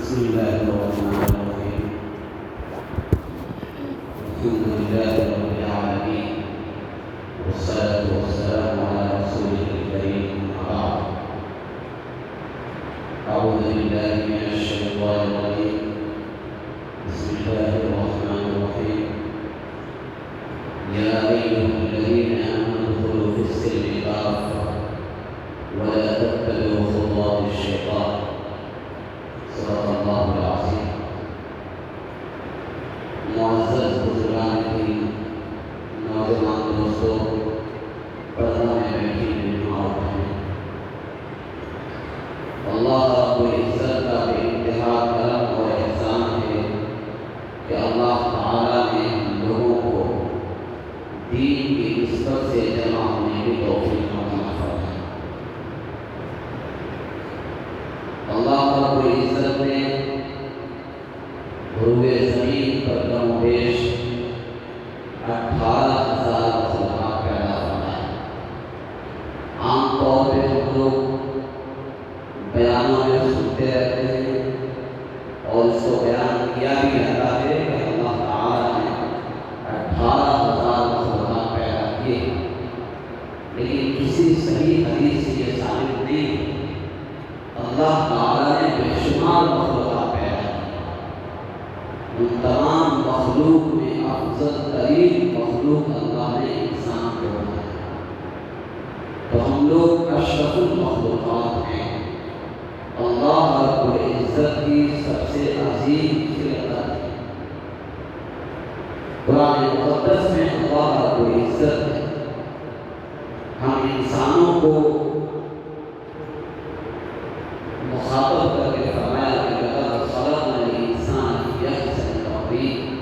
بسم الله الرحمن الرحيم. الحمد لله رب العالمين، والصلاة والسلام على رسوله الكريم. أما بعد، أعوذ بالله من الشيطان الرجيم. بسم الله الرحمن الرحيم. يا أيها الذين آمنوا ادخلوا في السلم كافة ولا تتبعوا خطوات الشيطان. صدق اللہ العظیم. معزز بزرگان دین، نوجوان دوستوں، پردہ میں بیٹھی ہوئی ماں اور بہنیں، اللہ رب العزت کا بے انتہا کرم اور احسان ہے کہ اللہ تعالیٰ نے ہم لوگوں کو دین کی نسبت سے جمع ہونے کی توفیق عطا فرمائی. اللہ رب العزت نے روئے زمین پر کم و بیش 18,000 مخلوقات پیدا فرمائے. عام طور پہ ہم لوگ بیانوں میں سنتے رہتے ہیں اور اس کو بیان کیا بھی جاتا ہے کہ اللہ تعالیٰ نے 18,000 مخلوقات پیدا کیے، لیکن کسی صحیح حدیث سے یہ ثابت نہیں اللہ تعالیٰ نے بے شمار مخلوقات پیدا کی. ان تمام مخلوق میں افضل ترین مخلوق اللہ نے انسان کو بنایا. تو ہم لوگ اشرف المخلوقات ہیں. اللہ رب العزت کی سب سے عظیم خلقت ہے. قرآن مقدس میں اللہ رب العزت نے ہم انسانوں کو مخاطب کر کے فرمایا کہ لقد خلقنا الانسان فی احسن تقویم.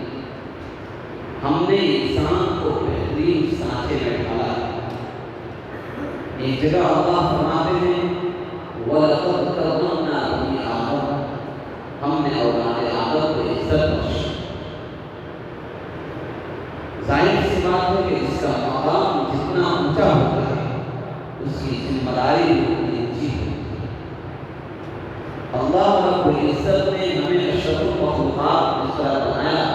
ہم نے انسان کو بہترین سانچے میں ڈھالا. ایک جگہ اللہ فرماتے ہیں وَلَقَدْ كَرَّمْنَا بَنِي آدَمَ. ہم نے اولاد آدم کو عزت بخشی. ظاہر سی بات ہے کہ اس کا مقام جتنا اونچا ہوتا ہے اس کی ذمہ داری اتنی اونچی ہے. اللہ رب العزت نے ہمیں اشرف المخلوقات اس طرح بنایا.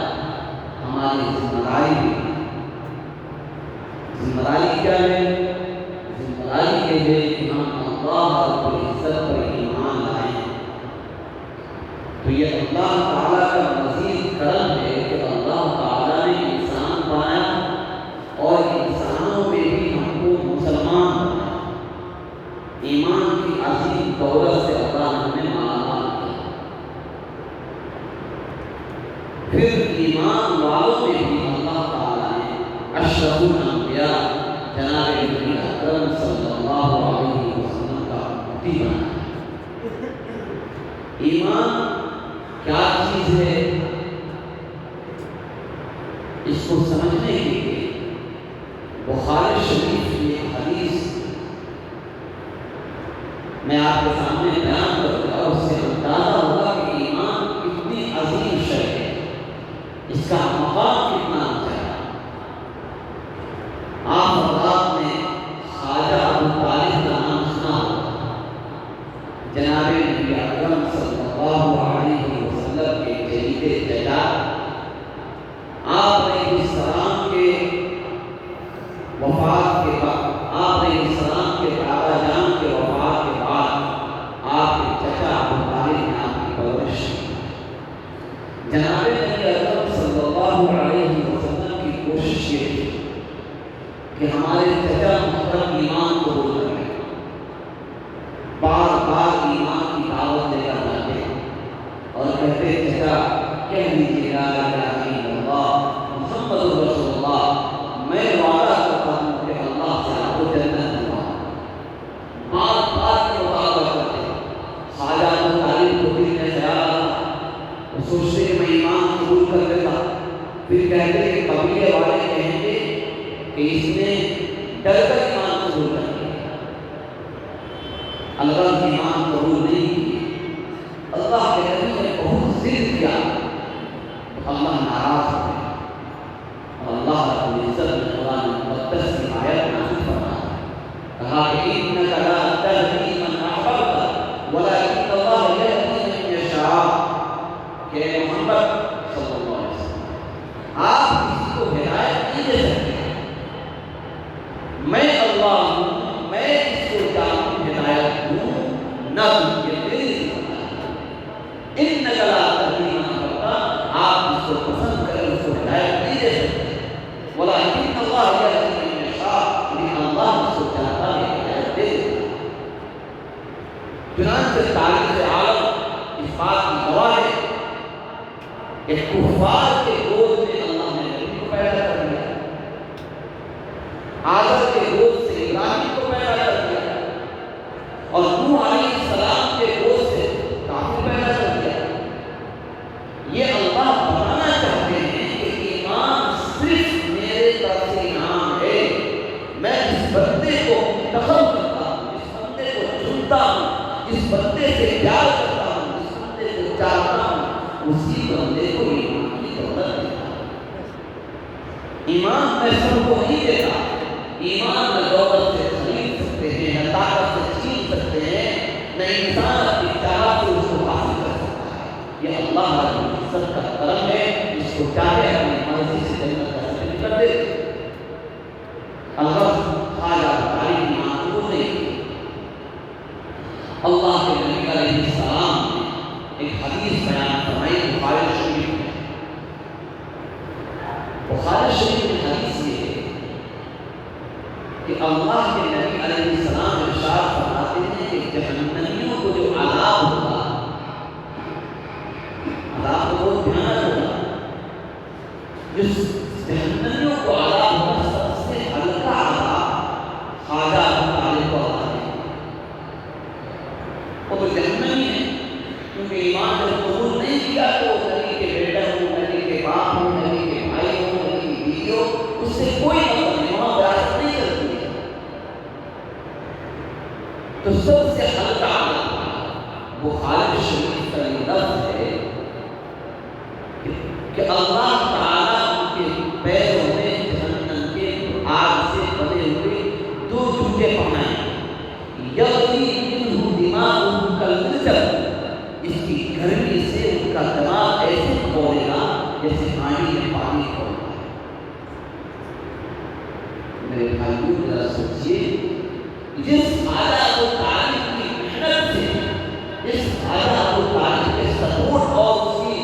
ہماری ذمہ داری بھی. ذمہ داری کیا ہے؟ ذمہ داری یہ ہے کہ ہم اللہ رب العزت پر ایمان لائیں. تو یہ اللہ تعالیٰ کا مزید کرم ہے کہ اللہ تعالیٰ نے انسان بنایا اور انسانوں میں بھی ہم کو مسلمان بنایا. ایمان کی عظیم دولت سے اللہ نے ہمیں مالا مال کیا. پھر ایمان والوں میں بھی اللہ تعالیٰ نے اشرف الانبیاء جناب نبی اکرم صلی اللہ علیہ وسلم کا امتی بنایا. ایمان کیا چیز ہے اس کو سمجھنے کے لیے بخاری شریف کی ایک حدیث میں آپ کے سامنے بیان کرتا ہوں. اس سے اندازہ ہوگا کہ ایمان کتنی عظیم شے ہے، اس کا مقام کتنا اونچا ہے. آپ حضرات نے خواجہ ابو طالب کا نام سنا ہوگا. جناب نبی اکرم صلی اللہ علیہ وسلم کے جدید چچا آپ علیہ السلام کے وفات کے بعد، آپ علیہ السلام کے دادا جان کے وفات کے بعد آپ کے چچا ابو طالب نے آپ کی پرورش کی. جناب نبی اکرم صلی اللہ علیہ وسلم کی کوشش یہ تھی کہ ہمارے چچا محترم ایمان کو قبول کر لیں. بار بار ایمان کی دعوت دے کر جاتے اور کہتے چچا کہہ دیجیے لا الہ الا اللہ محمد رسول اللہ. میں وعدہ کرتا ہوں کہ اللہ سے آپ کو جنت دوں. بار بار یہ وعدہ کرتے. خواجہ ابو طالب کو دل میں خیال آتا، وہ سوچتے کہ میں ایمان قبول کر لیتا. پھر کہتے کہ قبیلے والے کہیں گے کہ اس نے ڈر کر ایمان قبول کر لیا. اللہ ایمان قبول نہیں کیے. اللہ کے نبی نے بہت ضد کیا، اللہ ناراض ہو گیا. اللہ رب العزت نے قرآن مقدس کی آیت نازل فرمائی. کہا کہ انک لا تہدی من احببت ولکن اللہ یہدی من یشاء. کہ اے محمد صلی اللہ علیہ وسلم آپ کسی کو ہدایت نہیں دے سکتے، میں اللہ ہوں، میں اس کو چاہوں ہدایت دوں نہ دوں، یہ میری انک لا تہدی من احببت، آپ اس کو پسند کریں اس کو ہدایت نہیں دے سکتے، ولکن اللہ یہدی من یشاء، لیکن اللہ اس کو چاہتا ہے ہدایت دے دیتا ہے۔ چنانچہ تاریخ عالم اس بات کی گواہ ہے کہ کفار کے گود میں اللہ نے نبی کو پیدا کر دیا، آدم کے گود سے ابراہیم کو پیدا کر دیا، اور نوح علیہ السلام کے گود سے کافر پیدا کر دیا۔ یہ اللہ بتانا چاہتے ہیں کہ ایمان صرف میرے طرف سے انعام ہے، میں اس بندے کو منتخب کرتا ہوں، اس بندے کو چنتا ہوں، جس بندے سے پیار کرتا ہوں، جس بندے کو چاہتا ہوں، اسی بندے کو ایمان کی دولت دیتا ہوں۔ ایمان میں سب کو نہیں دیتا، ایمان میں دولت سے خرید سکتے ہیں، نہ طاقت سے چھین سکتے ہیں، نہ انسان اپنی چاہت سے اس کو حاصل کر سکتا ہے۔ یہ اللہ رب العزت کا کرم ہے، جس کو چاہے اپنی مرضی سے جنت کا سفر کر دے۔ اللہ خواجہ تعالی کی معقول نہیں کی۔ اللہ کے نبی علیہ السلام نے ایک حدیث بیان فرمائی بخاری شریف میں۔ بخاری شریف میں حدیث یہ ہے کہ اللہ کے نبی علیہ السلام ارشاد فرماتے ہیں کہ جہنمیوں کو جو عذاب ہوگا، عذاب کو بہت بھیانک ہوگا، جس جہنمیوں کو عذاب ہوگا سب سے ہلکا عذاب خواجہ ابو طالب کو عذاب ہے۔ وہ تو جہنمی ہے، کیونکہ ایمان جب قبول نہیں کیا تو نبی کے بیٹا ہوں، نبی کے باپ ہوں، نبی کے بھائی ہوں، نبی کی بیوی ہو، اس سے کوئی مطلب نہیں، وہاں وراثت نہیں چلتی ہے۔ تو سب سے ہلکا عذاب بخاری شریف کا یہ لفظ ہے کہ اللہ تعالیٰ ان کے پیروں میں جہنم کے آگ سے بنے ہوئے دو جوتے پہنائیں، یغلی منہ دماغہ کالمرجل، اس کی گرمی سے ان کا دماغ ایسے کھولے گا جیسے پانی میں پانی کھولتا ہے۔ میرے بھائیوں ذرا سوچیے، جس خواجہ ابو طالب کی محنت سے، جس خواجہ ابو طالب کے سپورٹ اور اس کی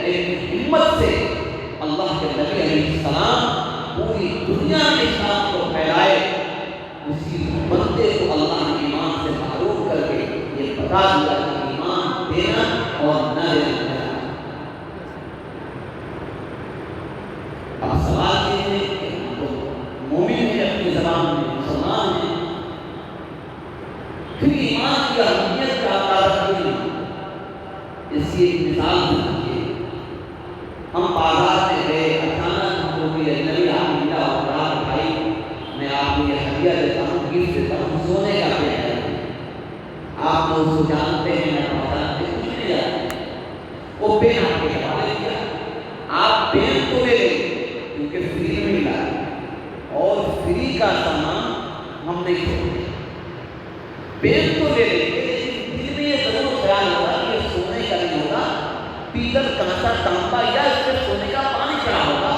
ایک ہمت سے اللہ کے نبی علیہ السلام پوری دنیا میں اسلام کو پھیلائے، اسی بندے کو اللہ نے ایمان سے محروم کر کے یہ بتا دیا کہ ایمان دینا اور نہ دینا ہے۔ اب سوال یہ ہے کہ ہم تو مومن ہیں، اپنی زبان میں مسلمان ہیں، پھر ایمان کی اہمیت کا اندازہ کیوں نہیں؟ اس کی ایک مثال دیکھیے، ہم بازار میں گئے، اچانک ہم کو کوئی اجنبی آدمی ملا اور کہا کہ بھائی میں آپ کو یہ ہدیہ دیتا ہوں، گفٹ دیتا ہوں، سونے کا پین ہے، آپ لوگ اس کو جانتے ہیں نہ پہچانتے ہیں، کچھ نہیں جانتے، وہ پین آپ کے حوالے کیا، آپ پین تو لے لیں کیونکہ فری میں ملا ہے، اور فری کا سامان ہم نہیں چھوڑتے، پین تو لے لیں گے، لیکن دل میں یہ ضرور خیال ہوگا کہ یہ سونے کا نہیں ہوگا، پیتل کانسا تانبا یا اس پہ سونے کا پانی چڑھا ہوگا،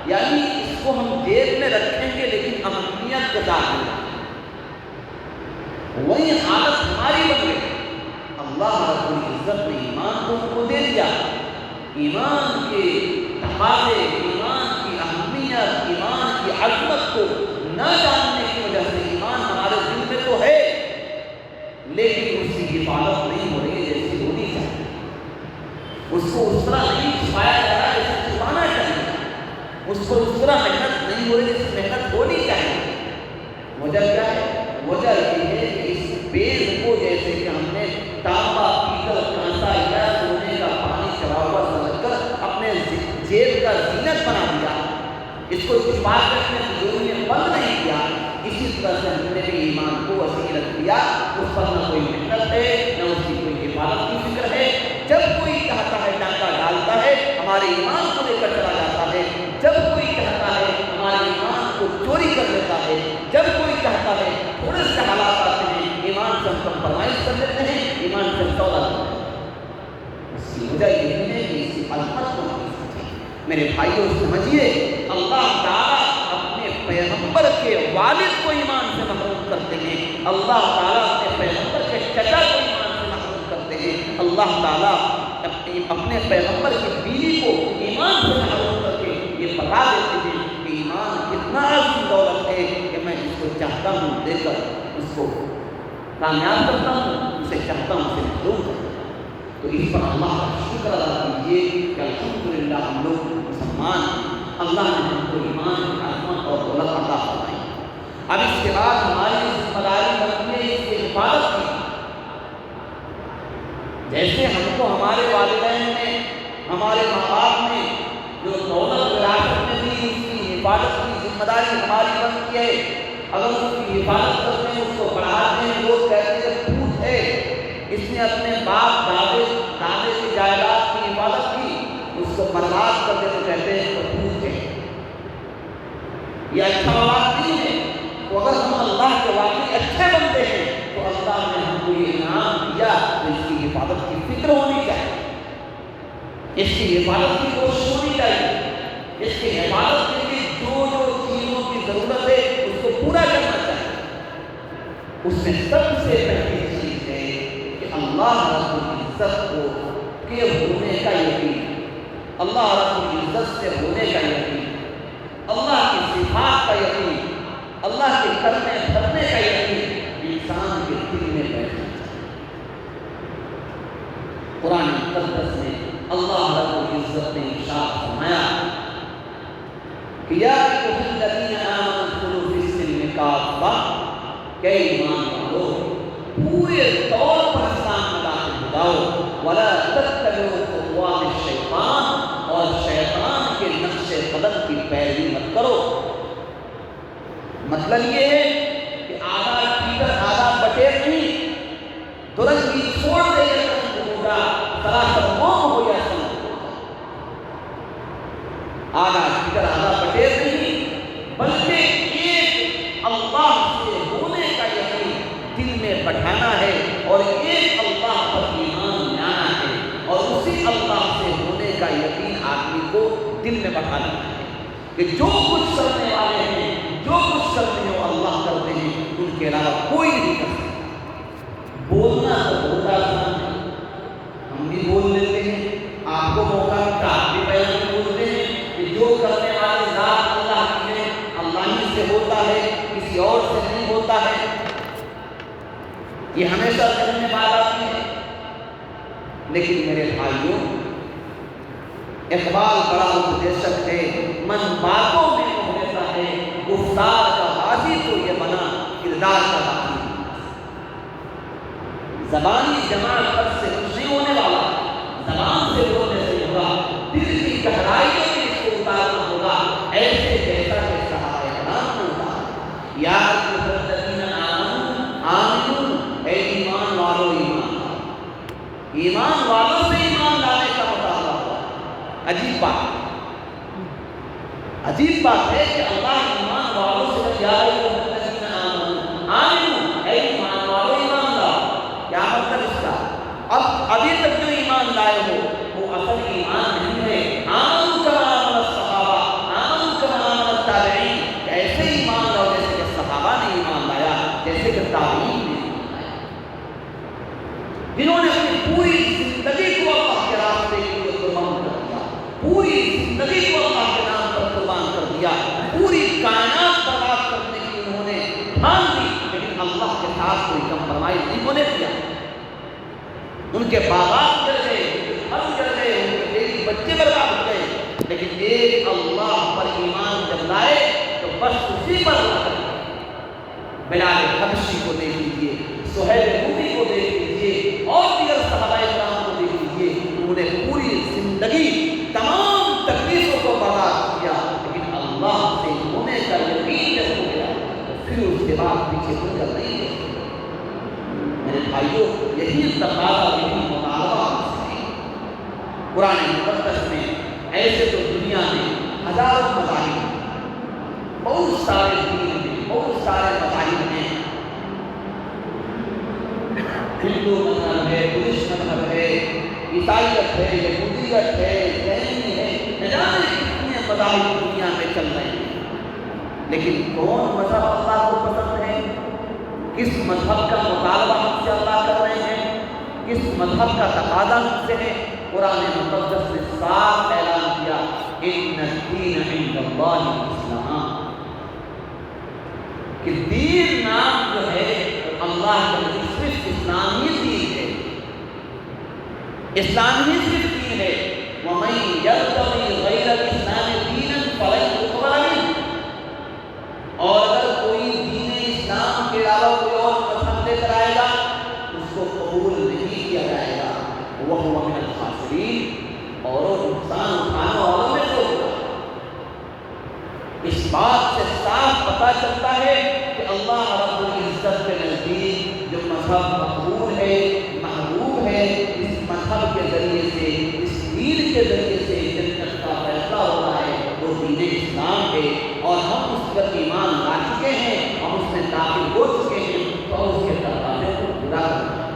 یعنی اس کو ہم جیب میں رکھیں گے لیکن امنیت کے ساتھ نہیں۔ وہی حالت ہماری بن گئی۔ اللہ رب العزت نے ایمان کو ہم کو دے دیا، ایمان کے تقاضے، ایمان کی اہمیت، ایمان کی عظمت کو نہ جاننے کی وجہ سے ایمان ہمارے دل میں تو ہے لیکن اس کی حفاظت نہیں ہو رہی جیسی ہونی چاہیے، اس کو اس طرح نہیں چھپایا جا رہا جیسے چھپانا چاہیے، اس کو اس طرح محنت نہیں ہو رہی جیسے محنت ہونی چاہیے۔ وجہ کیا ہے؟ وجہ یہ ہے کہ اس بیز کو جیسے کہ ہم نے تانبا، پیتل، کانسا یا سونے کا پانی چڑھا ہوا سمجھ کر اپنے جیب کا زینت بنا دیا، اس کو چھپا کر اپنے تجوری میں بند نہیں کیا، اسی طرح سے ہم نے بھی ایمان کو وسیع رکھ دیا، اس پر نہ کوئی محنت ہے نہ اس کی کوئی حفاظت کی فکر ہے۔ جب کوئی چاہتا ہے ڈاکہ ڈالتا ہے، ہمارے ایمان کو لے کر چلا جاتا ہے، جب کوئی چاہتا ہے ہمارے ایمان کو چوری کر لیتا ہے، جب کوئی چاہتا ہے تھوڑے سے حالات آتے ہیں ایمان سے ہم کمپرومائز کر لیتے ہیں، ایمان سے سودا کرتے ہیں۔ اس کی وجہ یہ ہے کہ اس کی عظمت کو نہیں سمجھے۔ میرے بھائیوں سمجھیے، اللہ تعالیٰ اپنے پیغمبر کے والد کو ایمان سے محروم کرتے ہیں، اللہ تعالیٰ اپنے پیغمبر کے چچا کو ایمان سے محروم کرتے ہیں، اللہ تعالیٰ اپنے پیغمبر کی بیوی کو ایمان سے محروم کر کے یہ بتا دیتے ہیں کہ ایمان کتنا عظیم دولت ہے کہ میں اس کو چاہتا ہوں دے کر اس کو کامیاب کرتا ہوں، اسے چاہتا ہوں اسے محروم کرتا ہوں۔ تو اس پر اللہ کا شکر ادا کیجیے کہ الحمدللہ ہم لوگ مسلمان ہیں، اللہ نے ہم کو ایمان کی عظمت اور دولت عطا فرمائی۔ اب اس کے بعد ہماری ذمہ داری بنتی ہے اس کی حفاظت کی۔ جیسے ہم کو ہمارے والدین نے، ہمارے ماں باپ نے جو دولت وراثت میں دی، اس کی حفاظت کی ذمہ داری ہماری بنتی ہے۔ اگر اس کی حفاظت کرتے ہیں، اس کو پڑھاتے ہیں، لوگ کہتے ہیں پوت ہے، اس نے اپنے باپ دادے کی جائیداد کی حفاظت کی، اس کو برباد کر دے تو کہتے ہیں پوت ہے، یہ اچھا بات نہیں ہے۔ تو اگر ہم اللہ کے واقعی اچھے بنتے ہیں تو اللہ نے ہم کو یہ انعام دیا، تو اس کی حفاظت کی فکر ہونی چاہیے، اس کی حفاظت کی کوشش ہونی چاہیے، اس کی حفاظت کے لیے جو چیزوں کی ضرورت ہے اس کو پورا کرنا چاہیے۔ اس میں سب سے پہلی چیز ہے کہ اللہ رب العزت کو کے ہونے کا یقین، اللہ رب العزت سے ہونے کا یقین، اللہ کی صفات کا یقین، اللہ کے کرنے دھرنے کا یقین انسان کے دل میں بیٹھنا چاہیے۔ قرآن مقدس میں اللہ رب العزت نے ارشاد فرمایا کہ یا ایھا الذین آمنوا ادخلوا فی السلم کافۃ، کہ ایمان والو پورے طور پر اسلام میں داخل ہو جاؤ، ولا تتبعوا خطوات الشیطان، اور شیطان کے نقش قدم کی پیروی مت کرو۔ مطلب یہ ہے کہ آدھا ٹیکر آدھا بٹیر نہیں، درنگی چھوڑ دے گا سراسر موم ہو یا سن، آدھا ٹیکر آدھا بٹیر نہیں، بلکہ ایک اللہ سے ہونے کا یقین دل میں بٹھانا ہے، اور ایک اللہ پر ایمان لانا ہے، اور اسی اللہ سے ہونے کا یقین آدمی کو دل میں بٹھانا ہے کہ جو کچھ کرنے والے ہیں، جو کچھ کرتے ہیں وہ اللہ کرتے ہیں، ان کے علاوہ کوئی نہیں کر سکتا۔ بولنا تو بہت آسان ہے، ہم بھی بول لیتے ہیں، آپ کو موقع ملتا آپ بھی بیان بولتے ہیں کہ جو کرنے والے ذات اللہ کی ہے، اللہ ہی سے ہوتا ہے، کسی اور سے نہیں ہوتا ہے، یہ ہمیشہ ذہن میں بات آتی ہے۔ لیکن میرے بھائیوں، اقبال بڑا اپدیشک ہے، من باتوں میں محرزہ ہے، گفتار کا غازی تو یہ بنا کردار کا غازی۔ زبانی جماعت پر سے کچھ نہیں ہونے والا، زبان سے بولنے سے ہوگا، دل کی گہرائیوں میں اس کو اتارنا ہوگا، ایسے جیسا کہ صحابہ کرام نے اتارا۔ یا ایھا الذین آمنوا آمنوا، اے ایمان والو ایمان لاؤ۔ ایمان والوں سے ایمان لانے کا مطالبہ ہوا۔ عجیب بات ہے، عجیب بات ہے کہ اللہ ایمان والوں سے یا ایھا الذین آمنوا آمنوا، اے ایمان والو ایمان لاؤ۔ کیا مطلب اس کا؟ ابھی تک جو ایمان لائے ہو وہ اصل ایمان نہیں ہے۔ آمنوا کما آمن الصحابہ، آمنوا کما آمن التابعین، ایسے ایمان لاؤ جیسے کہ صحابہ نے ایمان لایا، جیسے کہ تابعین نے ایمان لایا، جنہوں نے اپنی پوری زندگی کو اللہ کے راستے کے لیے قربان کر دیا، پوری زندگی کو اللہ کے نام پر قربان کر دیا، پوری کائنات برباد کرنے کی انہوں نے ٹھان لی، لیکن اللہ کے ساتھ کوئی کمپرمائز نہیں ہونے دیا۔ ان کے باغات جل گئے، پھل جل گئے، ان کے بیوی بچے برباد ہو گئے، لیکن ایک اللہ پر ایمان جب لائے تو بس اسی پر لائے۔ بلال حبشی کو دیکھ لیجیے، سہیل رومی کو دیکھ لیجیے، اور دیگر صحابہ کرام کو دیکھ لیجیے، انہوں نے پوری زندگی تمام تکلیفوں کو برداشت کیا، لیکن اللہ سے ہونے کا یقین جب ہو گیا پھر اس کے بعد پیچھے مڑ کر نہیں گئے۔ میرے بھائیوں، یہی تقاضا، یہی مطالبہ ہے۔ قرآن مقدس میں ایسے تو دنیا میں ہزاروں مذاہب ہیں، بہت سارے دین ہیں، بہت سارے مذاہب ہیں، ہندو مذہب ہے، بدھسٹ مذہب ہے، عیسائیت ہے، لیکن کون مذہب اللہ کو پسند ہے، کس مذہب کا مطالبہ ہم سے اللہ کر رہے ہیں، کس مذہب کا تقاضا ہم سے ہے؟ قرآن مقدس نے صاف اعلان کیا، ان الدین عند اللہ الاسلام، کہ دین نام جو ہے اللہ کا صرف اسلامی دین ہے، اسلامی صرف دین ہے۔ وَمَن يَبْتَغِي غَيْرَ الْإِسْلَامِ دِينًا فَلَن يُقْبَلَ مِنْهُ، اور اگر کوئی دین اسلام کے علاوہ کوئی اور مذہب لے کر آئے گا اس کو قبول نہیں کیا جائے گا، وَهُوَ مِنَ الْخَاسِرِينَ، اور وہ نقصان اٹھانے والوں میں سے ہوگا۔ اس بات سے صاف پتہ چلتا ہے کہ اللہ رب العزت کے نزدیک جو مذہب مقبول ہے، محبوب ہے، اس مذہب کے ذریعے سے، اس دین کے ذریعے سے جنت کا فیصلہ ہو رہا ہے، وہ دین اسلام ہے، اور ہم اس پر ایمان لا چکے ہیں، ہم اس میں داخل ہو چکے ہیں، تو اس کے تقاضے کو پورا کرنا۔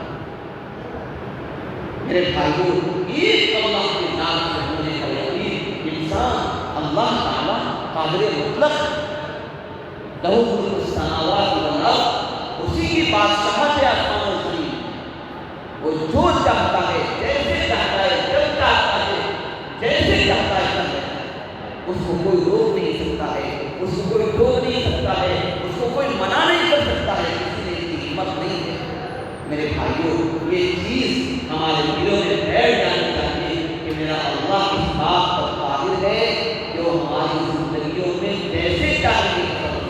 میرے بھائیوں، ایک اللہ کے نام سے ہونے کا یقین، انسان اللہ تعالیٰ قادر مطلق، لہو ملک السماوات والارض، اسی کی بادشاہت ہے آسمان و زمین، وہ جو چاہتا ہے، جیسے چاہتا ہے، جب چاہتا ہے، جیسے چاہتا ہے کر لیتا ہے، اس کو کوئی روک نہیں سکتا ہے، اس کو کوئی ٹوک نہیں سکتا ہے، اس کو کوئی منع نہیں کر سکتا ہے، کسی نے اس کی ہمت نہیں ہے۔ میرے بھائیوں، یہ چیز ہمارے دلوں میں بیٹھ جانی چاہیے کہ میرا اللہ اس بات پر قادر ہے کہ وہ ہماری زندگیوں میں جیسے چاہے کر سکتا ہے۔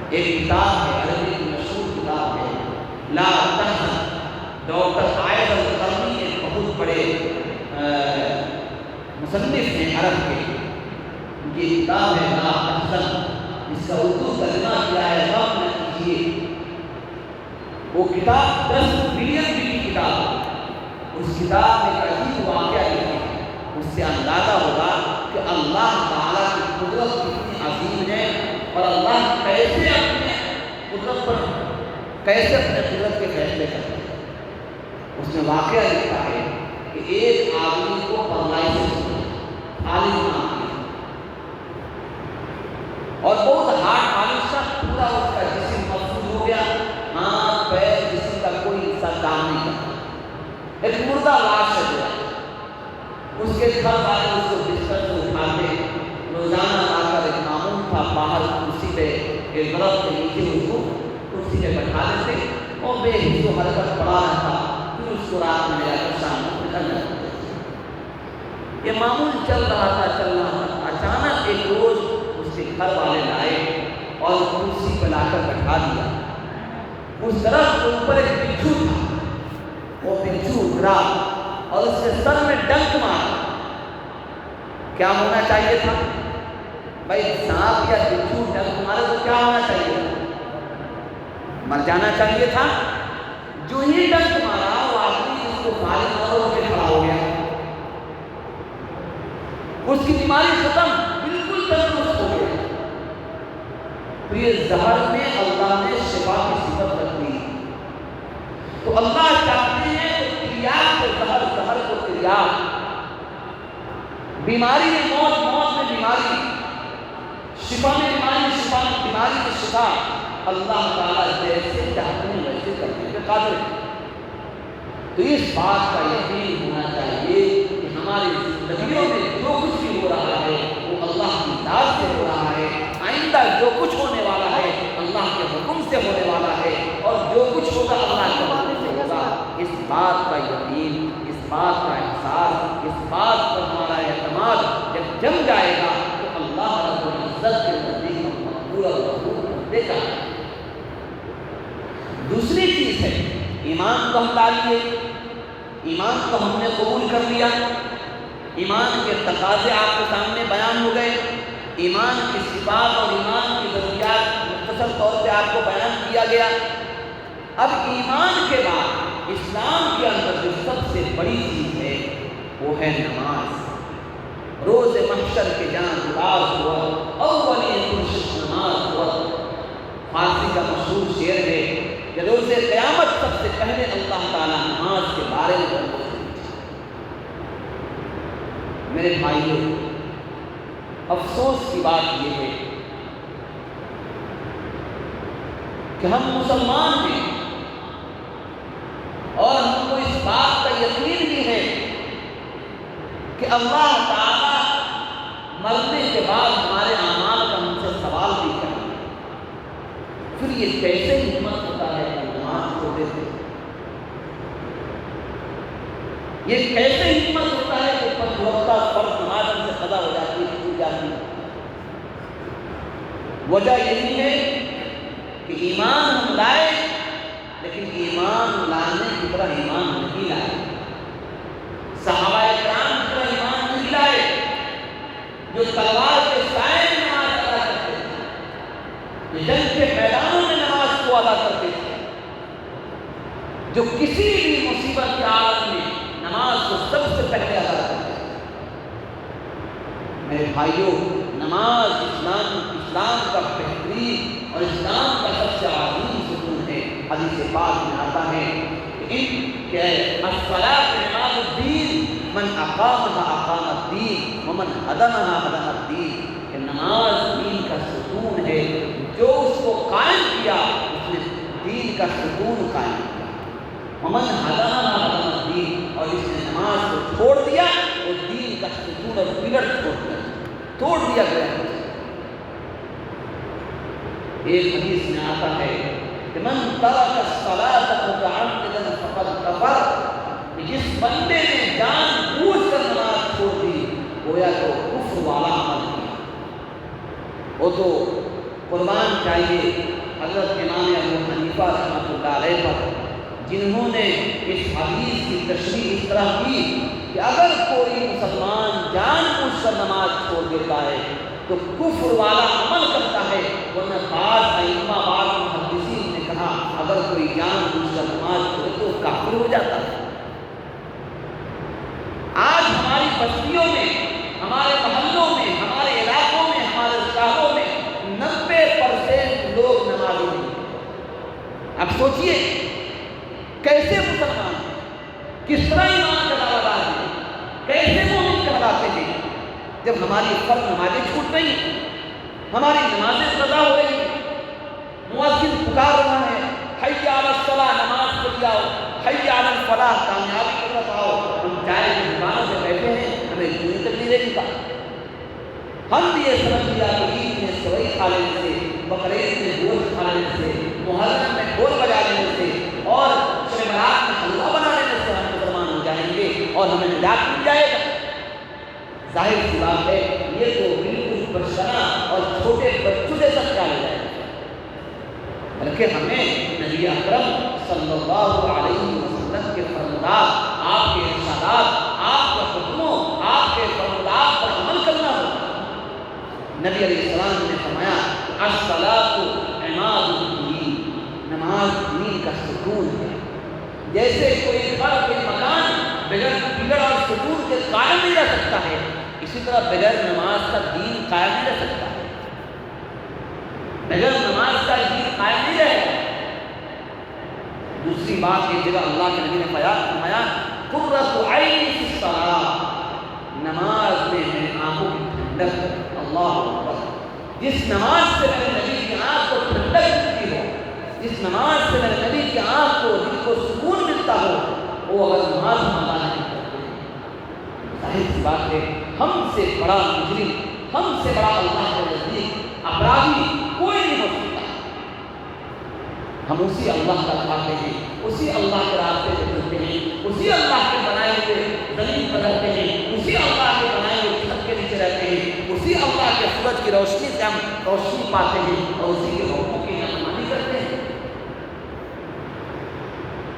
ایک کتاب ہے، عربی کی مشہور کتاب ہے، لا تحزن، ڈاکٹر عائد القرنی ایک بہت بڑے مصنف ہیں عرب کے، ان کی کتاب ہے لا تحزن، اس کا اردو ترجمہ کیا ہے غم نہ کیجیے۔ وہ کتاب 10 بلین کی کتاب ہے، اس کتاب میں ایک عجیب واقعہ لکھا ہے، اس سے اندازہ ہوگا کہ اللہ تعالیٰ کی قدرت کتنی عظیم ہے، اور اللہ کیسے اپنے قدرت پر کیسے اپنے قدرت کے فیصلے کرتے ہیں۔ اس میں واقعہ لکھا ہے کہ ایک آدمی کو پرلائسس عالم نام ہے، اور بہت ہارڈ عالم تھا، پورا اس کا جسم مفلوج ہو گیا، ہاتھ پیر جسم کا کوئی حصہ کام نہیں کرتا، ایک مردہ لاش ہے۔ اس کے گھر والے اس کو بستر سے اٹھاتے، روزانہ لا کر ایک معمول تھا، باہر کرسی پہ ایک درخت کے نیچے اس کو کرسی پہ بٹھا دیتے، اور بے حس و حرکت پڑا رہتا، پھر اس کو رات میں لے کر شام کو نکل جاتے۔ یہ معمول چل رہا تھا، اچانک ایک روز اس کے گھر والے لائے اور کرسی پہ لا کر بٹھا دیا۔ اس درخت کے اوپر ایک بچھو تھا، وہ بچھو اگڑا اور اس کے سر میں ڈنک مارا۔ کیا ہونا چاہیے تھا؟ بھائی سانپ یا بچھو ڈنک مارے تو کیا ہونا چاہیے؟ مر جانا چاہیے تھا۔ جو ہی ڈنک مارا، وہ آدمی اس کو فارغ نظروں پہ کھڑا ہو گیا، اس کی بیماری ختم، بالکل تندرست ہو گیا۔ تو یہ زہر میں اللہ نے شفا کی صفت رکھ دی، تو اللہ چاہتے ہیں تو تریاق کو زہر، زہر کو تریاق، بیماری میں موت، موت میں بیماری، شفا میں بیماری، شفا میں بیماری میں شفا، اللہ تعالیٰ جیسے چاہتے ہیں ویسے کرنے کے قادر ہے۔ تو اس بات کا یقین ہونا چاہیے کہ ہماری زندگیوں میں جو کچھ بھی ہو رہا ہے وہ اللہ کی ذات سے ہو رہا ہے، آئندہ جو کچھ ہونے والا ہے اللہ کے حکم سے ہونے والا ہے، اور جو کچھ ہوگا اللہ کے حکم سے ہوگا۔ اس بات کا یقین، اس بات کا احساس، اس بات پر ہمارا اعتماد جب جم جائے گا تو اللہ رب العزت کے نزدیک ہم مقبول اور محبوب بنتے جائیں گے۔ دوسری چیز ہے ایمان کو ہم لا لیے، ایمان کو ہم نے قبول کر لیا، ایمان کے تقاضے آپ کے سامنے بیان ہو گئے، ایمان کی صفات اور ایمان کی ضروریات مختصر طور پہ آپ کو بیان کیا گیا۔ اب ایمان کے بعد اسلام کے اندر جو سب سے بڑی چیز ہے وہ ہے نماز۔ روز محشر کے جہاں نماز ہوا، اولی پرشش نماز ہوا، فارسی کا مشہور شعر ہے کہ روز قیامت سب سے پہلے اللہ تعالیٰ نماز کے بارے میں بتائے۔ میرے بھائیوں، افسوس کی بات یہ ہے کہ ہم مسلمان ہیں اور ہم کو اس بات کا یقین بھی ہے کہ اللہ تعالیٰ مرنے کے بعد ہمارے اعمال کا ہم سے سوال بھی کریں گے۔ پھر یہ کیسے ہمت ہوتا ہے کہ نماز چھوڑ دیتے ہیں؟ یہ کیسے ہمت ہوتا ہے کہ پنج وقتہ فرض نماز ہم سے قضا ہو جاتی ہے، چھوٹ جاتی ہے؟ وجہ یہی ہے کہ ایمان ہم لائے لیکن ایمان لانے کی طرح ایمان نہیں لائے، صحابہ کرام کی طرح ایمان نہیں لائے جو تلوار کے سائے میں نماز ادا کرتے تھے، جنگ کے میدانوں میں نماز کو ادا کرتے تھے، جو کسی بھی مصیبت کی حالت میں نماز کو سب سے پہلے ادا کرتے تھے۔ میرے بھائیوں، نماز اسلام کا بہترین اور اسلام کا سب سے عظیم ستون ہے۔ حدیث پاک میں آتا ہے کہ الصلاۃ عماد الدین من اقامها اقام الدین ومن هدمها هدم الدین، کہ نماز دین کا ستون ہے، جو اس کو قائم کیا اس نے دین کا ستون قائم کیا۔ ومن هدمها هدم الدین، اور جس نے نماز کو چھوڑ دیا وہ دین کا ستون اور پلر توڑ دیا گیا۔ ایک حدیث میں آتا ہے کہ من ترک الصلاۃ متعمدا فقد کفر، کہ جس بندے نے جان بوجھ کر نماز چھوڑ دی گویا تو کفر والا عمل کیا۔ وہ تو قربان چاہیے حضرت امام ابو حنیفہ رحمۃ اللہ علیہ پر، جنہوں نے اس حدیث کی تشریح اس طرح کی کہ اگر کوئی مسلمان جان بوجھ کر نماز چھوڑ دیتا ہے تو کفر والا عمل کرتا ہے، ورنہ بعض ائمہ بعض محدثین نے کہا اگر کوئی جان بوجھ کر نماز چھوڑے تو کافر ہو جاتا ہے۔ آج ہماری بستیوں میں، ہمارے محلوں میں، ہمارے علاقوں میں، ہمارے شہروں میں 90% لوگ نمازی نہیں ہیں۔ اب سوچئے کیسے مسلمان ہیں، کس طرح ایمان کا دعویٰ دار ہیں، کیسے مومن کہلاتے ہیں جب ہماری فرض نمازیں چھوٹ رہی ہیں، ہماری نمازیں قضا ہو رہی ہیں، مؤذن پکار رہا ہے حی علی الصلاۃ، نماز پڑھ جاؤ، حی علی الفلاح، کامیابی کی طرف آؤ، ہم چائے کی دکانوں سے بیٹھے ہیں، ہمیں جوئی تک نہیں رہی بات۔ ہم بھی یہ سمجھ لیا کہ عید میں سوئی کھا لینے سے، بقرعید میں گوشت کھا لینے سے، محرم میں ڈھول بجا لینے سے اور شب برات میں حلوہ بنا لینے سے ہم مسلمان ہو جائیں گے اور ہمیں نجات مل جائے گا۔ ظاہر سی بات ہے یہ تو بالکل بچنا اور چھوٹے بچوں جیسا خیال ہو جائے گا، بلکہ ہمیں نبی اکرم صلی اللہ علیہ وسلم کے فرمودات، آپ کے ارشادات، آپ کے حکموں، آپ کے فرمودات پر عمل کرنا ہوگا۔ نبی علیہ السلام نے فرمایا الصلاۃ عماد الدین، نماز دین کا ستون ہے۔ جیسے کوئی گھر کوئی مکان بغیر پلڑ اور ستون کے قائم نہیں رہ سکتا ہے، اسی طرح بغیر نماز کا دین قائم نہیں رہ سکتا ہے، بغیر نماز کا دین قائم نہیں رہے گا۔ دوسری بات ایک جگہ اللہ کے نبی نے فرمایا قرۃ عین فی الصلاۃ، نماز میں ہے آنکھوں کی ٹھنڈک۔ اللہ اکبر، جس نماز سے میرے نبی کی آنکھ کو ٹھنڈک ملتی ہو، جس نماز سے میرے نبی کی آنکھ کو دل کو سکون ملتا ہو، وہ اگر نماز ادا نہیں کرتے ہیں، ظاہر سی بات ہے ہم سے بڑا مجرم، ہم سے بڑا اللہ کے نزدیک اپرادھی کوئی نہیں ہو سکتا۔ ہم اسی اللہ کا کھاتے ہیں، اسی اللہ کے راستے سے چلتے ہیں، اسی اللہ کے بنائے ہوئے زمین پر رہتے ہیں، اسی اللہ کے بنائے ہوئے چھت کے نیچے رہتے ہیں، اسی اللہ کے سورج کی روشنی سے ہم روشنی پاتے ہیں اور اسی کے حکموں کی نافرمانی کرتے ہیں۔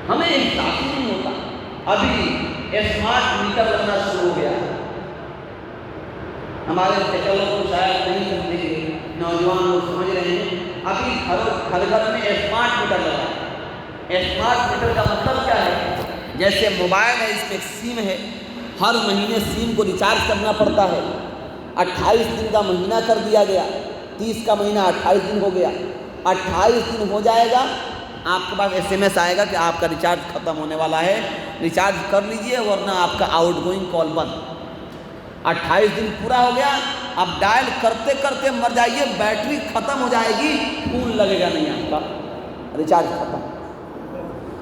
ہمیں احساس ہی نہیں ہوتا۔ ابھی اسمارٹ میٹر لگنا شروع ہو گیا، ہمارے چچلوں کو شاید نہیں سمجھیں گے، نوجوان لوگ سمجھ رہے ہیں۔ ابھی ہر گھر میں اسمارٹ میٹر لگا ہے۔ اسمارٹ میٹر کا مطلب کیا ہے؟ جیسے موبائل ہے، اس میں ایک سیم ہے، ہر مہینے سیم کو ریچارج کرنا پڑتا ہے۔ 28 دن کا مہینہ کر دیا گیا، 30 کا مہینہ 28 دن ہو گیا، 28 دن ہو جائے گا آپ کے پاس SMS آئے گا کہ آپ کا ریچارج ختم ہونے والا ہے، ریچارج کر لیجئے ورنہ آپ کا آؤٹ گوئنگ کال بند۔ 28 دن پورا ہو گیا، اب ڈائل کرتے کرتے مر جائیے، بیٹری ختم ہو جائے گی، فون لگے گا نہیں آپ کا۔ ریچارج ختم۔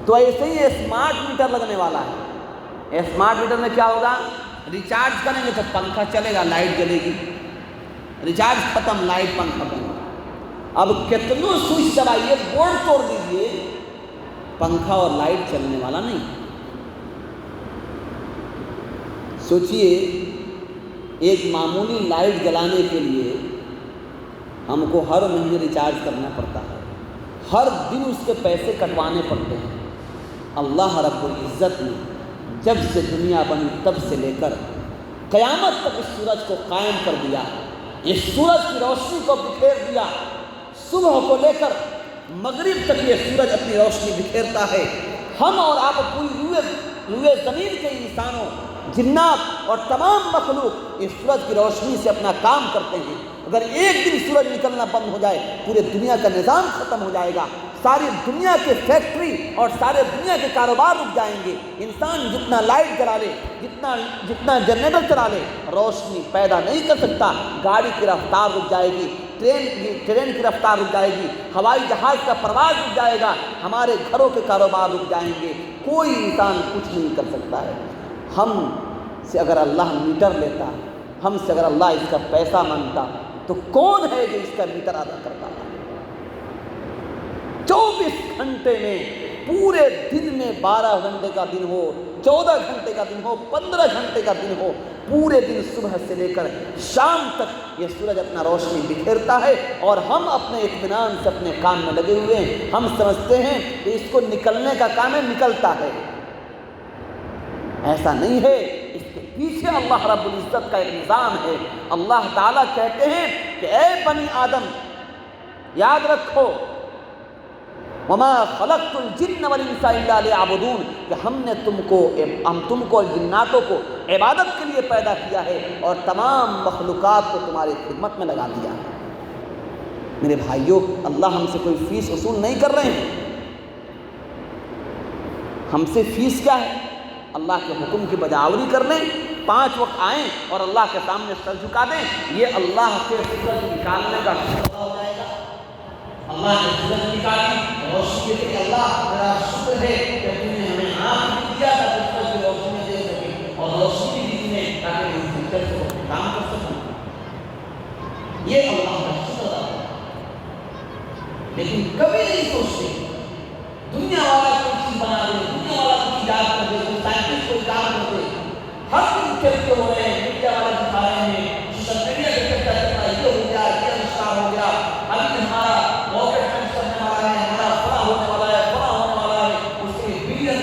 تو ایسے ہی اسمارٹ میٹر لگنے والا ہے۔ اسمارٹ میٹر میں کیا ہوگا؟ ریچارج کریں گے تو پنکھا چلے گا، لائٹ جلے گی، ریچارج ختم، لائٹ پنکھا بند۔ اب کتنوں سوئچ دبائیے، بورڈ توڑ دیجیے، پنکھا اور لائٹ چلنے والا نہیں۔ سوچئے ایک معمولی لائٹ جلانے کے لیے ہم کو ہر مہینے ریچارج کرنا پڑتا ہے، ہر دن اس کے پیسے کٹوانے پڑتے ہیں۔ اللہ رب العزت نے جب سے دنیا بنی تب سے لے کر قیامت تک اس سورج کو قائم کر دیا، اس سورج کی روشنی کو بکھیر دیا۔ صبح کو لے کر مغرب تک یہ سورج اپنی روشنی بکھیرتا ہے۔ ہم اور آپ پوری روئے زمین کے انسانوں، جنات اور تمام مخلوق اس سورج کی روشنی سے اپنا کام کرتے ہیں۔ اگر ایک دن سورج نکلنا بند ہو جائے، پورے دنیا کا نظام ختم ہو جائے گا، ساری دنیا کے فیکٹری اور سارے دنیا کے کاروبار رک جائیں گے۔ انسان جتنا لائٹ جلا لے، جتنا جنریٹر چلا لے، روشنی پیدا نہیں کر سکتا۔ گاڑی کی رفتار رک جائے گی، ٹرین کی رفتار رک جائے گی، ہوائی جہاز کا پرواز رک جائے گا، ہمارے گھروں کے کاروبار رک جائیں گے، کوئی انسان کچھ نہیں کر سکتا ہے۔ ہم سے اگر اللہ میٹر لیتا، ہم سے اگر اللہ اس کا پیسہ مانگتا، تو کون ہے جو اس کا میٹر ادا کرتا؟ 24 گھنٹے میں، پورے دن میں 12 گھنٹے کا دن ہو، 14 گھنٹے کا دن ہو، 15 گھنٹے کا دن ہو، پورے دن صبح سے لے کر شام تک یہ سورج اپنا روشنی بکھیرتا ہے، اور ہم اپنے اطمینان سے اپنے کام میں لگے ہوئے ہیں۔ ہم سمجھتے ہیں کہ اس کو نکلنے کا کام ہے، نکلتا ہے۔ ایسا نہیں ہے، اس کے پیچھے اللہ رب العزت کا ایک نظام ہے۔ اللہ تعالیٰ کہتے ہیں کہ اے بنی آدم، یاد رکھو، وما خلقت الجن والانس الا ليعبدون، کہ ہم تم کو جناتوں کو عبادت کے لیے پیدا کیا ہے اور تمام مخلوقات کو تمہاری خدمت میں لگا دیا ہے۔ میرے بھائیوں، اللہ ہم سے کوئی فیس وصول نہیں کر رہے ہیں۔ ہم سے فیس کیا ہے؟ اللہ کے حکم کی بجاوری کر لیں، 5 وقت آئیں اور اللہ کے سامنے سر جھکا دیں، یہ اللہ کے سورج نکالنے کا شکر ہو جائے گا۔ اللہ نے سورج نکالی، روشنی کہ اللہ میرا شکر ہے کہ تم نے ہمیں آنکھ دیا تھا سورج کی روشنی دے سکے، اور روشنی بھی دی ہے تاکہ ہم فیوچر کو کام کر سکیں۔ یہ اللہ کا شکر ہے۔ لیکن کبھی نہیں سوچتے دنیا والا کوئی چیز بنا دے، دنیا والا کوئی ایجاد کر دے، کوئی سائنٹسٹ کوئی کام کر دے، ہر دن چلتے ہو رہے ہیں، میڈیا والے دکھا رہے ہیں، سوشل میڈیا پہ چلتا چلتا یہ ہو گیا، یہ آوشکار ہو گیا، ابھی ہمارا راکٹ لانچ کرنے والا ہے، ہمارا فلاں ہونے والا ہے، فلاں ہونے والا ہے، اس کے بلین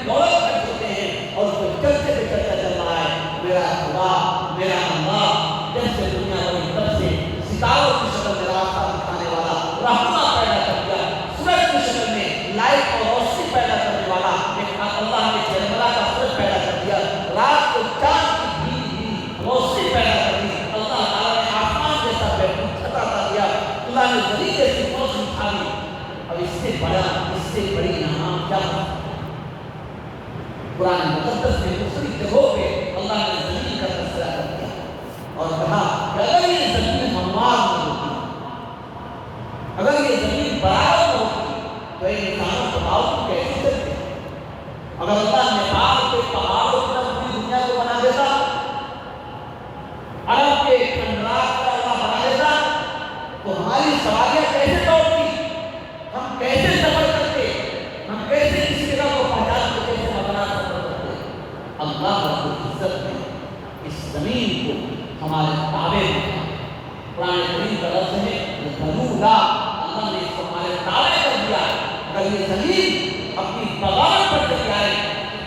ڈالر خرچ ہوتے ہیں، اور اس پہ چلتے پہ چلتا چل رہا ہے۔ میرا خدا، میرا اللہ جب سے دنیا بنی تب سے ستاروں کی شکل میں راستہ دکھانے والا، رہنما پیدا کر دیا، سورج کی شکل میں لائٹ اور روشنی پیدا کرنے والا ایک اللہ نے جرملا کا سورج پیدا کر دیا، رات کو چاند کی بھی روشنی پیدا کر دی۔ اللہ تعالیٰ نے آسمان جیسا بیڈروم چھتا کر دیا، اللہ نے زمین جیسی روشنی اٹھا دی۔ اب اس سے بڑی انعام کیا ہے؟ قرآن مقدس میں مختلف جگہوں پہ اللہ نے زمین کا تذکرہ کر دیا اور کہا کہ اگر یہ زمین ہموار نہ ہوتی، اگر یہ زمین برابر نہ ہوتی، تو یہ انسانوں کو معلوم کیسے کرتے؟ اگر اللہ نیپال کے پہاڑوں کی طرف پوری دنیا کو بنا دیتا، عرب کے کھنڈرات کا اللہ بنا دیتا، تو ہماری سواریاں کیسے دوڑتی، ہم کیسے سفر کرتے، ہم کیسے کسی جگہ کو پہچانتے، کیسے مدارات سفر کرتے؟ اللہ رب العزت نے اس زمین کو ہمارے تابع میں، قرآن کریم کا لفظ ہے ذلولا، اللہ نے اس کو ہمارے تابع کر دیا۔ اگر یہ زمین اپنی بغاوت پر چلی آئے،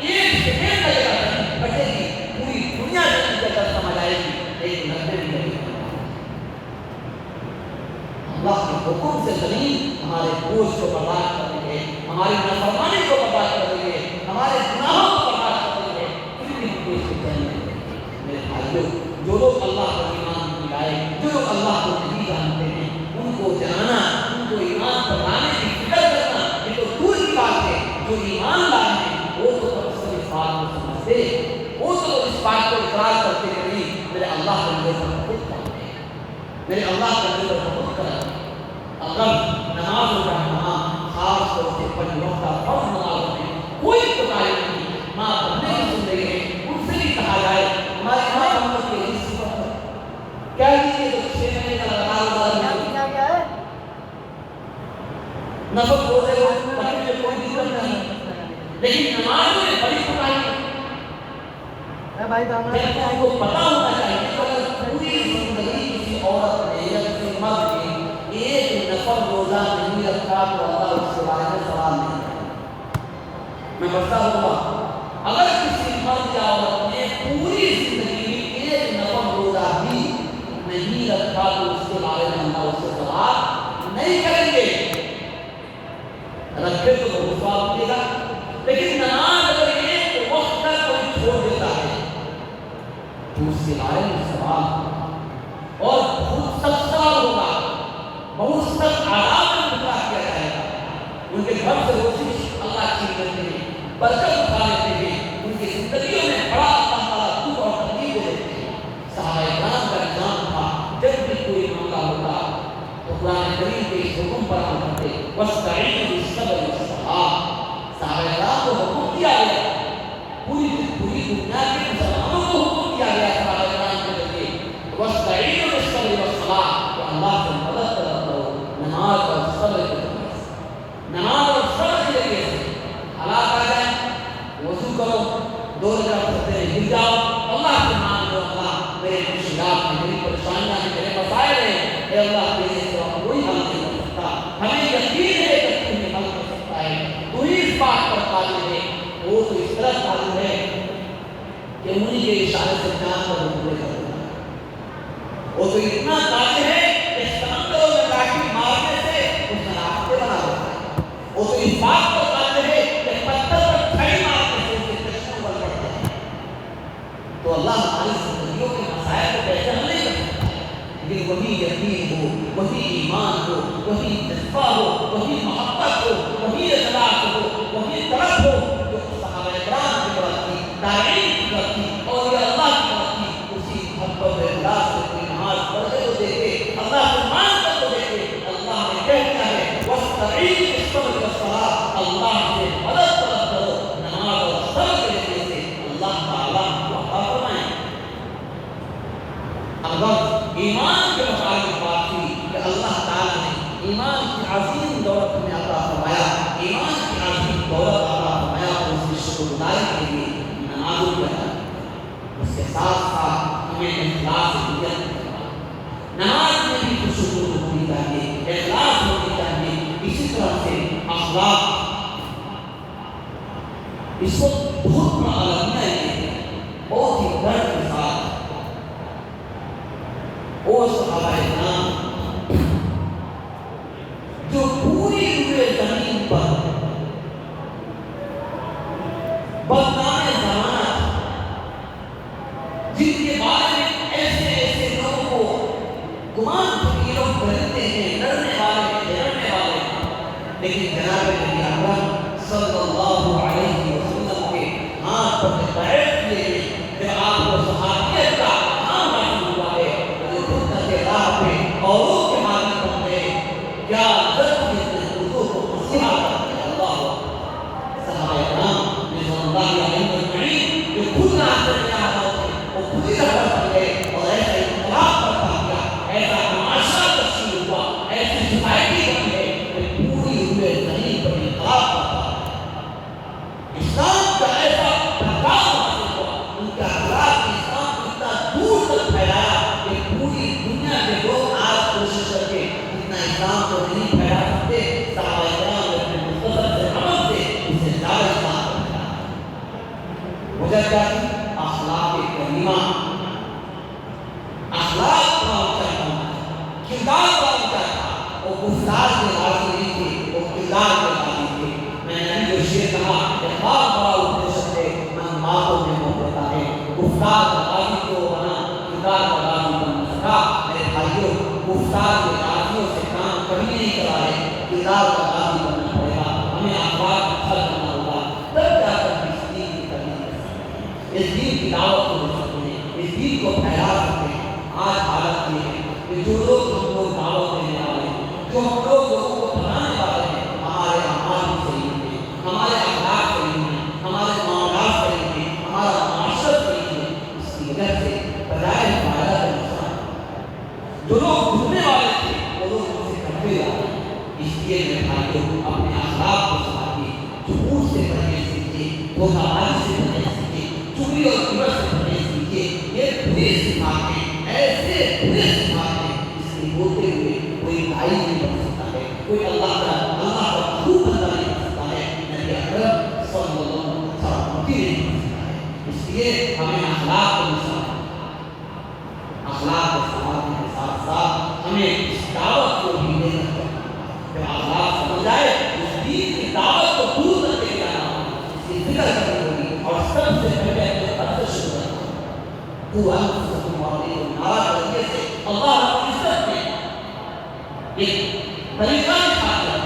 ایک سیکنڈ کا جگہ زمین بچے گی، پوری دنیا زمین کے اندر سمجھ آئے گی، ایک نظر بھی نہیں۔ اللہ کے حکم سے زمین ہمارے بوجھ کو برداشت کر رہی ہے، ہماری نافرمانی کو برداشت کر رہی ہے، ہمارے گناہوں کو برداشت کر رہی ہے، پھر بھی ہم کو اس سے چین نہیں ہے۔ میرے بھائیوں، جو لوگ اللہ پر ایمان نہیں لائے، جو لوگ اللہ کو نہیں جانتے ہیں، ان کو جاننا، ان کو ایمان پر لانے کی فکر کرنا یہ تو دور کی بات ہے۔ جو ایمان لائے ہیں وہ تو اکثر اس بات کو سمجھتے، وہ تو اس بات کو اقرار کرتے کہ نہیں میرے اللہ کا مجھے بہت کرتے ہیں، میرے اللہ کا مجھے بہت کرتے ہیں۔ اگر نماز کا اہتمام خاص طور سے پنج وقتہ فرض نمازوں میں کوئی کوتاہی نہیں. ماں بننے کی زندگی ہے ان سے بھی کہا جائے ہماری ماں بننے کی یہی صفت ہے. کیا لیجیے تو 6 مہینے کا لگاتار نفق روزے پڑھنے میں کوئی دقت نہیں, لیکن نماز میں بڑی کوتاہی ہے. ان کو پتا ہونا چاہیے کہ اگر پوری زندگی کسی عورت نے یا کسی مرد نے ایک نفل روزہ نہیں رکھا تو اللہ اس کے بارے میں سوال نہیں کرے. میں بتا دوں گا, اگر کسی مرد یا عورت نے پوری زندگی میں ایک نفل روزہ بھی نہیں رکھا تو اس کے بارے میں اللہ اس سے سوال نہیں کریں گے. رکھے تو بہت سوال ملے گا, لیکن نماز اگر ایک وقت تک کوئی چھوڑ دیتا ہے تو اس کے بارے میں سوال اور بہت سخت سوال ہوگا, بہت سخت عذاب میں مبتلا کیا جائے گا. ان کے گھر سے روزی اللہ چھین لیتے ہیں, برکت اٹھا لیتے ہیں, ان کی زندگیوں میں بڑا اللہ تعالیٰ دکھ اور تکلیف دے دیتے ہیں. صحابہ کرام کا نظام تھا, جب بھی کوئی معاملہ ہوتا تو قرآن کریم کے اس حکم پر عمل کرتے, وَاسْتَعِينُوا بِالصَّبْرِ وَالصَّلَاةِ. صحابہ کرام کو حکم دیا گیا, پوری دنیا کے مسلمانوں کو حکم دیا گیا صحابہ کرام کے ذریعے, وَاسْتَعِينُوا بِالصَّبْرِ وَالصَّلَاةِ, تو اللہ سے مدد طلب کرو نماز اور صبر کے ذریعے سے. نماز اور صبر کے ذریعے سے حالات آ جائیں, وضو کرو, 2 رکعت سجدے میں گر جاؤ, اللہ سے مانگ لو, اللہ میرے مشکلات میں, میری پریشانیاں میں, میرے مسائل ہیں, اے اللہ تیرے سوا کوئی حل نہیں کر سکتا, ہمیں یقین ہے کہ تو ہمیں حل کر سکتا ہے, تو ہی اس بات پر قادر ہے. وہ تو اس طرح قادر ہے کہ انہی کے اشارے سے جان پر حکم کر دیتا ہے. وہ تو اتنا قادر ہے کہ سمندروں میں لاٹھی مارنے سے اس نے راستے بنا دیتا ہے. وہ تو اس بات پر قادر ہے کہ پتھر پر چھڑی مارنے سے اسے کشتیوں پر پڑتا ہے. تو اللہ ہماری زندگیوں کے مسائل کو کیسے حل نہیں کر سکتا ہے, لیکن وہی یقین ہو, وہی ایمان ہو, وہی جذبہ ہو, وہی محبت ہو, وہی اخلاص ہو, وہی طرف ہو جو صحابہ کرام کی طرف تھی, تابعین کی طرف تھی, اور یہ اللہ کی طرف تھی. اسی محبت اخلاص سے کوئی نماز پڑھتے تو دیکھے, اللہ سے مان کر تو دیکھے. اللہ نے کہہ دیا ہے وَاسْتَعِينُوا بِالصَّبْرِ وَالصَّلَاةِ, اللہ سے مدد طلب کرو نماز اور صبر کے ذریعے سے, اللہ تعالیٰ کو عطا فرمائیں. اگر ایمان کے متعلق بات تھی کہ اللہ تعالیٰ نے ایمان کی عظیم دولت ہمیں عطا فرمایا, ایمان کی عظیم دولت عطا فرمایا, اور اس کی شکر گزاری کے لیے نمازوں کی ادا کی. اس کے ساتھ ساتھ ہمیں اخلاص نیت کرنا, نماز میں بھی خشوع ہونی چاہیے, اخلاص ہونی چاہیے. اسی طرح سے اخلاق, اس کو بہت بڑا المیہ ہے, بہت ہی درد کے ساتھ وہ صحابہ کرام جو پوری روئے زمین پر بدنام زمانہ تھا, جن کے بارے میں ایسے لوگوں کو گمان تھا کہ لوگ ڈرتے ہیں, ڈرنے والے, لیکن جناب نبی اکرم صلی اللہ علیہ وسلم کے ہاتھ پر بیعت کیے گئے, جب آپ کو صحابیت کا نام حاصل ہوا ہے اوروں کے مالک بن گئے, کیا عزت جس نے اردو کو مسیحا کر دیا. اللہ صحابہ کرام رضوان اللہ علیہم اجمعین جو خود راستے میں آ رہے تھے, وہ خود ہی رہبر بن گئے, اور ایسا انقلاب برپا کیا, ایسا معاشرہ تشکیل ہوا, ایسی سوسائٹی بن گئی کہ پوری روئے زمین پر انقلاب برپا. اسلام کا ایسا پیغام حاصل ہوا, ان کا اخلاق اسلام کو اتنا دور تک پھیلایا کہ پوری دنیا کے لوگ آج کوشش کر کے اتنا اسلام کو نہیں پھیلا سکتے. صحابہ کرام نے اپنے مختصر سے عمل سے اسے زیادہ اسلام کو پھیلایا. وجہ کیا تھی؟ اخلاق کریمہ, اخلاق کا اونچا تھا, کردار کا اونچا تھا. وہ گفتار کے راضی نہیں تھے, وہ کردار کے راضی تھے. میں نے جو شعر کہا کہ خواب بڑا اٹھنے سکتے من باتوں میں محبت ہے, گفتار کا راضی تو بنا, کردار کا راضی بن سکا. میرے بھائیوں, گفتار کے راضیوں سے کام کبھی نہیں چلا ہے, کردار کا راضی بننا پڑے گا. ہمیں اخلاق اچھا کرنا ہوگا, تب جا کر اس دین کی تبلیغ کر سکتے ہیں, اس دین کی دعوت کو دے سکتے ہیں, اس دین کو پھیلا سکتے ہیں. آج حالت یہ ہے کہ جو لوگ ہم لوگ دعوت دینے والے ہیں, جو ہم لوگ لوگوں کو بنانے والے ہیں, ہمارے بدکاری سے پرہیز کیجیے، چغلی اور غیبت سے پرہیز کیجیے. یہ بری صفات ہیں، ایسے برے صفات ہیں جس کے ہوتے ہوئے کوئی بھائی نہیں بن سکتا ہے، کوئی اللہ کا محبوب بندہ نہیں بن سکتا ہے، نبی اکرم صلی اللہ علیہ وسلم کا امتی نہیں بن سکتا ہے. اس لیے ہمیں اخلاق کو نصاب، اخلاق کے سوال کے ساتھ ساتھ ہمیں اس دعوت کو بھی دینا چاہیے. جب اخلاق سمجھ آئے اس دین کی دعوت کو دور کر کے جانا ہوگا، اس کی فکر کرنی ہوگی، اور سب سے پہلے اپنے قدر شروع کرنا ہوگا. تو انفسکم واہلیکم نارا طریقے سے اللہ رب العزت نے ایک طریقہ دکھا دیا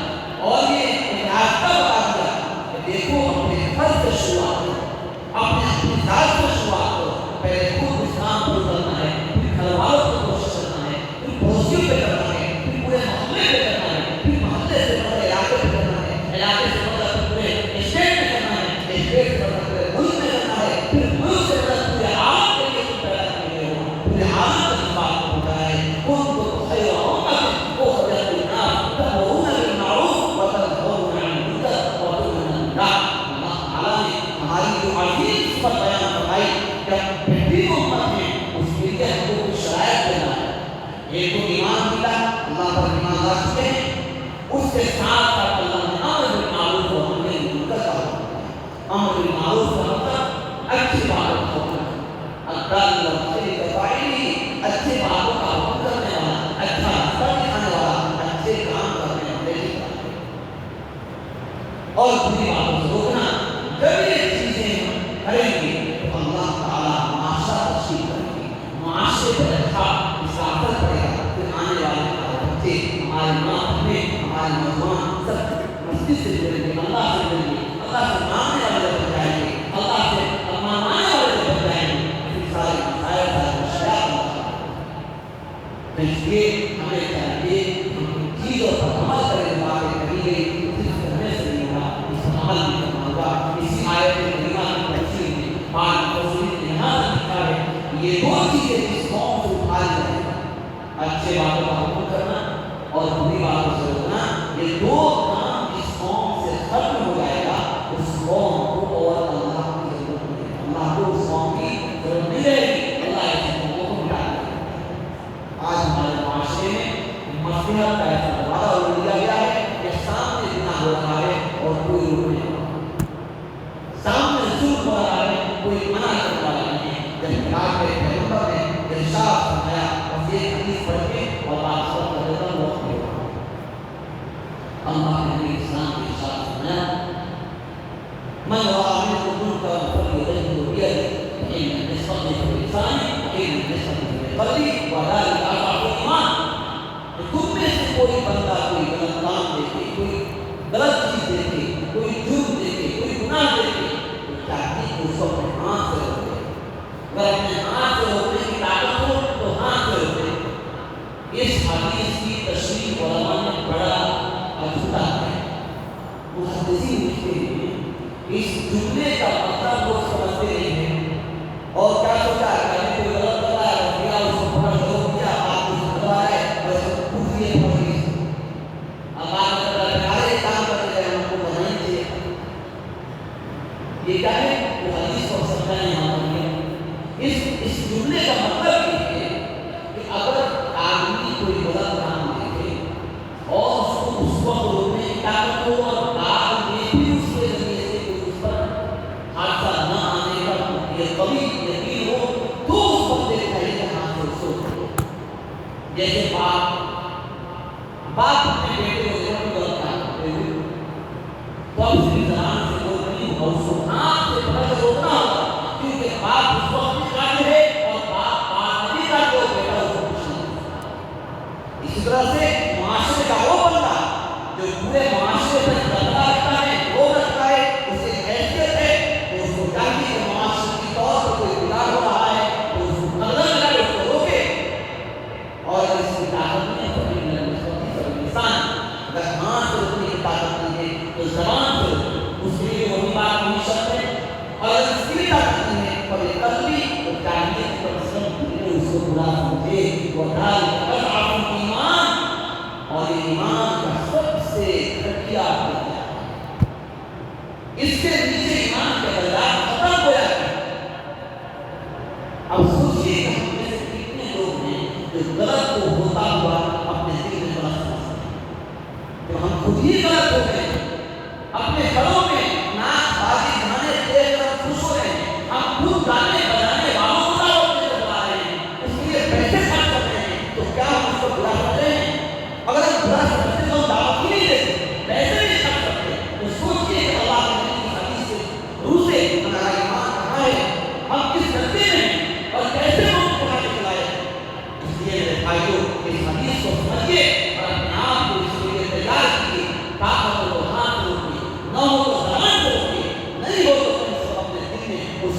اور یہ ایک راستہ بتا دیا کہ دیکھو اپنے فرض سے شروعات کرو، اپنی ذات سے شروعات کرو. پہلے خود اسلام کو کرنا ہے، پھر گھر والوں کو کوشش کرنا ہے، پھر پڑوسیوں پہ کرنا ہے، پھر پورے محلے پہ کرنا ہے، پھر محلے سے پورے علاقے پہ کرنا ہے، علاقے سے پورے اسٹیٹ میں کرنا ہے، اسٹیٹ سے پورے ملک میں کرنا ہے، پھر ملک سے پورے عالم کے لیے تم پیدا کیے ہو. پورے عالم کا اس بات کو ہوتا ہے کن کو خیر امت اخرجت للناس تأمرون بالمعروف وتنهون عن المنکر وتؤمنون بالله. اللہ تعالیٰ نے ہماری جو عظیم صفت بیان فرمائی کہ پہلی امت ہے اس کے لیے ہم کو کچھ شرائط دینا ہے. ایک تو ایمان ملا، اللہ پر ایمان لا چکے ہیں، اس کے ساتھ ساتھ اللہ نے امر بالمعروف و نہی عن المنکر کا حکم دیا. امر بالمعروف کا مطلب اچھی باتوں کا حکم ہے، الدال والخیر کفاعلی، اچھی باتوں کا حکم کرنے والا، اچھا راستہ دکھانے والا، اچھے کام کرنے والے کی بات ہے. اور بری باتوں سے روکنا. جب یہ چیزیں کریں گے تو اللہ تعالیٰ معاشرہ تشکیل کریں گے، معاشرے پر اچھا اثر پڑے گا. پھر آنے والے ہمارے بچے، ہمارے ماں بہنیں، ہمارے نوجوان سب مسجد سے جڑیں گے، اللہ سے جڑیں گے، اللہ سے ماننے والے بن جائیں گے، اللہ سے ماننے والے بن جائیں گے. پھر سارے مسائل سارے مشکلات اس لیے ہمیں چاہیے ہم چیزوں پر عمل کریں. باتیں کہی گئی صرف کرنے سے نہیں ہوگا، اس پر عمل بھی کرنا ہوگا. اسی آیت کریمہ کی تفسیر میں بعض مفسرین نے یہاں لکھا ہے یہ دو چیزیں جس قوم سے اٹھائی جائیں، اچھے باتوں کا حکم کرنا اور بری باتوں سے روکنا، یہ دو کام جس قوم سے ختم ہو جائے گا اس قوم کو اور اللہ کی ضرورت نہیں ہے. اللہ کو اس قوم کی ضرورت نہیں رہے گی، اللہ ایسی قوموں کو مٹا دے گا. آج ہمارے معاشرے میں مصلحت کا ایسا دوبارہ روک دیا گیا ہے کہ سامنے اتنا ہو رہا ہے اور کوئی روک نہیں رہا، سامنے ظلم ہو رہا ہے کوئی منع کرنے والا نہیں ہے. جب میراج کے پیغمبر نے ارشاد فرمایا اور یہ حدیث پڑھ کے اور آپ سب کا رضا وقت ہو رہا ہے. اللہ نے اسلام کے ارشاد فرمایا من رأى منكم منكرا فليغيره بيده فإن لم يستطع فبلسانه وإن لم يستطع فبقلبه وذلك أضعف الإيمان. تم میں سے کوئی بندہ کوئی غلط کام دیکھے، کوئی غلط چیز دیکھے، کوئی جرم دیکھے، کوئی گناہ دیکھے تو چاہیے کہ اس کو اپنے ہاتھ سے روکے. اگر اپنے ہاتھ سے روکنے کی طاقت ہو تو ہاتھ سے روکے. اس حدیث کی تشریح علماء نے بڑا اجزا ہے. محدثین لکھتے ہیں اس جملے کا مطلب وہ سمجھتے نہیں ہیں اور کیا سوچا ہے کہ کوئی غلط کر رہا ہے اور کیا اس کو پڑھ شروع کیا آپ کو سمجھا ہے اور اس کو پوچھ لیے پڑھ لیے اب آپ سارے کام کرتے ہیں ہم کو بنائی چاہیے. یہ کیا ہے وہ حدیث کو سمجھانے یہاں پر ہے. اس جملے کا مطلب یہ ہے کہ اگر آدمی کوئی غلط کام دیکھے اور اس کو اس وقت روکنے کی طاقت ہو اور بعد میں بھی اس کے ذریعے سے کوئی اس پر حادثہ نہ آنے کا یہ قوی یقین ہو تو اس وقت دیکھا ہے کہ ہاتھ سے اس کو روکو. جیسے باپ اپنے بیٹے کو دیکھا تو غلط کام کرتے ہوئے تو اب اس کی زبان سے روک نہیں ہوگا، اس کو ہاتھ سے پکڑ کے روکنا ہوگا کیونکہ باپ اس وقت بھی قادر ہے اور باپ بعد میں قادر ہو بیٹا اس کو کچھ نہیں کرتا. اسی طرح سے معاشرے کا وہ بندہ جو پورے معاشرے میں بدلا رکھتا ہے، وہ رکھتا ہے، اسے حیثیت ہے تو اس کو چاہیے کہ معاشرتی طور پر کوئی بگاڑ ہو رہا ہے تو اس کو قدم لگائے، اس کو روکے. اور اس کی طاقت نہیں ہے انسان اگر ہاتھ سے روکنے کی طاقت نہیں ہے تو زبان سے اس کے لیے وہی بات نہیں شرط ہے. اور اگر اس کی بھی طاقت نہیں ہے اور یہ قلبی تو چاہیے کہ اس کو برا سمجھے. وہ اضعف الایمان، اور یہ ایمان کا سب سے گھٹیا درجہ ہے. اس کے نیچے ایمان کے درجات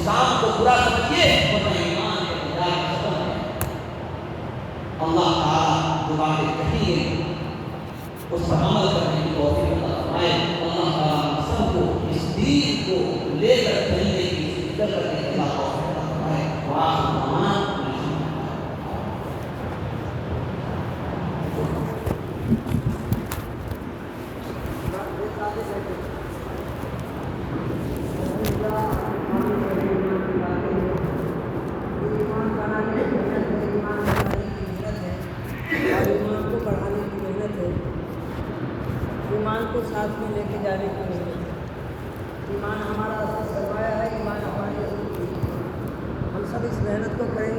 اسلام کو برا سمجھیے ورنہ ایمان کے بجائے ختم ہے۔ اللہ تعالیٰ جو باتیں کہی ہیں اس پر عمل کرنے کی توفیق عطا فرمائے۔ اللہ تعالیٰ ہم سب کو اس دین کو لے کر چلنے کی فکر کرنے کی اللہ توفیق عطا فرمائے۔ وآخر دعوانا ایمان کو ساتھ میں لے کے جانے کی ضرورت ہے۔ ایمان ہمارا اصل سرمایہ ہے، ایمان ہماری اصل چیز ہے۔ ہم سب اس محنت کو کریں